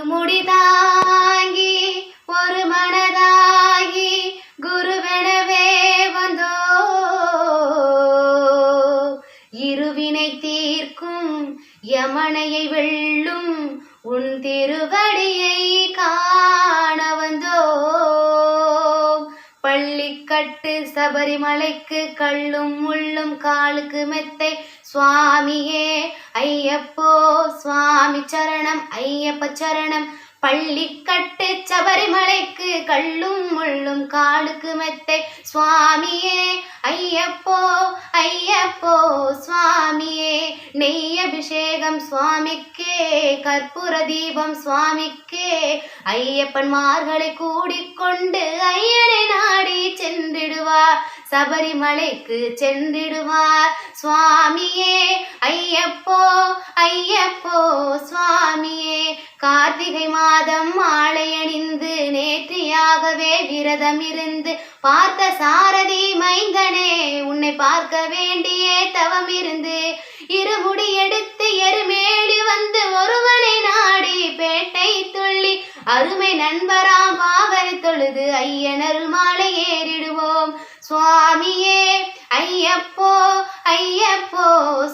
இருமுடி தாங்கி ஒரு மனதாகி குருவெனவே வந்தோ இருவினை தீர்க்கும் யமனையை வெல்லும் உன் திருவடியை காண வந்தோ பள்ளிக்கட்டு சபரிமலைக்கு கள்ளும் முள்ளும் காலுக்கு மெத்தை சுவாமியே ஐயப்போ சுவாமி சரணம் ஐயப்ப சரணம் பள்ளிக்கட்டு சபரிமலைக்கு கள்ளும் முள்ளும் காலுக்கு மெத்தை சுவாமியே ஐயப்போ ஐயப்போ சுவாமியே நெய் அபிஷேகம் சுவாமிக்கே கற்பூர தீபம் சுவாமிக்கே ஐயப்பன் மார்களை கூடிக்கொண்டு ஐயனை நாடி சென்றிடுவார் சபரிமலைக்கு சென்றிடுவார் சுவாமியே ஐயப்போ ஐயப்போ சுவாமியே கார்த்திகை மாதம் மாலை அணிந்து நேற்றியாகவே விரதம் இருந்து பார்த்த சாரதி மைந்தனே உன்னை பார்க்க வேண்டியே தவம் இருந்து இருமுடி எடுத்து எருமேலி வந்து ஒருவனை நாடி பேட்டை துள்ளி அருமை நண்பராம் பாவனை தொழுது ஐயனருள் மாலை ஏறிடுவோம் சுவாமியே ஐயப்போ ஐயப்போ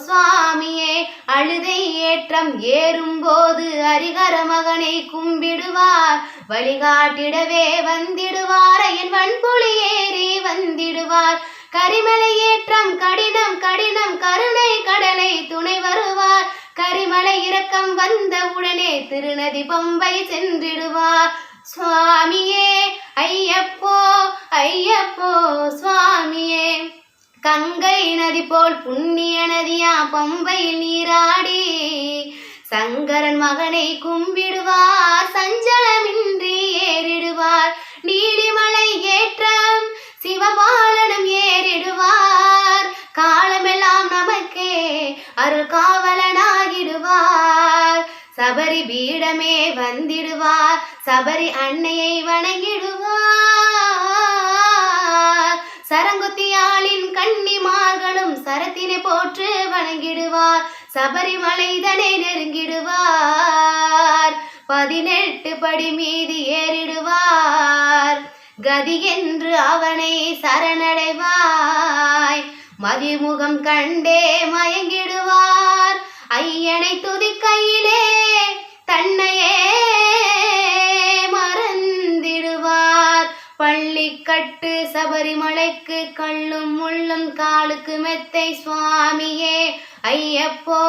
சுவாமியே அழுதை ஏற்றம் ஏறும்போது ஹரிஹர மகனை கும்பிடுவார் வழிகாட்டிடவே வந்திடுவார் என் வன்புலி ஏறி வந்திடுவார் கரிமலை ஏற்றம் கடினம் கடினம் கருணை கடலை துணை வருவார் கரிமலை இரக்கம் வந்த உடனே திருநதி பம்பை சென்றிடுவார் சுவாமியே ஐயப்போ ஐயப்போ சுவாமியே கங்கை நதி போல் புண்ணிய நதியா பம்பையில் நீராடி சங்கரன் மகனை கும்பிடுவார் சஞ்சலமின்றி ஏறிடுவார் நீலிமலை ஏற்றம் சிவபாலனும் ஏறிடுவார் காலமெல்லாம் நமக்கே அருள் காவலனாகிடுவார் சபரி பீடமே வந்திடுவார் சபரி அன்னையை வணங்கிடுவார் சரங்குத்தியாளின் கன்னிமார்களும் சரத்தினை போற்று வணங்கிடுவார் சபரிமலைதனை நெருங்கிடுவார் 18 படி மீது ஏறிடுவார் கதி என்று அவனை சரணடைவாய் மதிமுகம் கண்டே மயங்கிடுவார் ஐயனை துதிக்கையிலே தன்னையே மறந்திடுவார் பள்ளிக்கட்டு சபரிமலைக்கு கள்ளும் முள்ளும் காலுக்கு மெத்தை சுவாமியே ஐயப்போ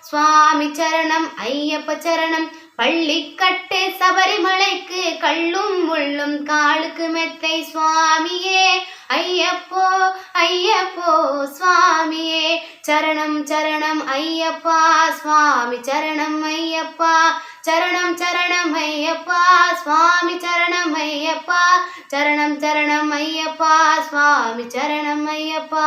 சுவாமி சரணம் ஐயப்ப சரணம் பள்ளிக்கட்டு சபரிமலைக்கு கள்ளும் முள்ளும் காலுக்கு மெத்தை சுவாமியே ஐயப்போ ஐயப்போ சுவாமியே சரணம் சரணம் ஐயப்பா சுவாமி சரணம் ஐயப்பா சரணம் சரணம் ஐயப்பா சுவாமி சரணம் ஐயப்பா சரணம் சரணம் ஐயப்பா சுவாமி சரணம் ஐயப்பா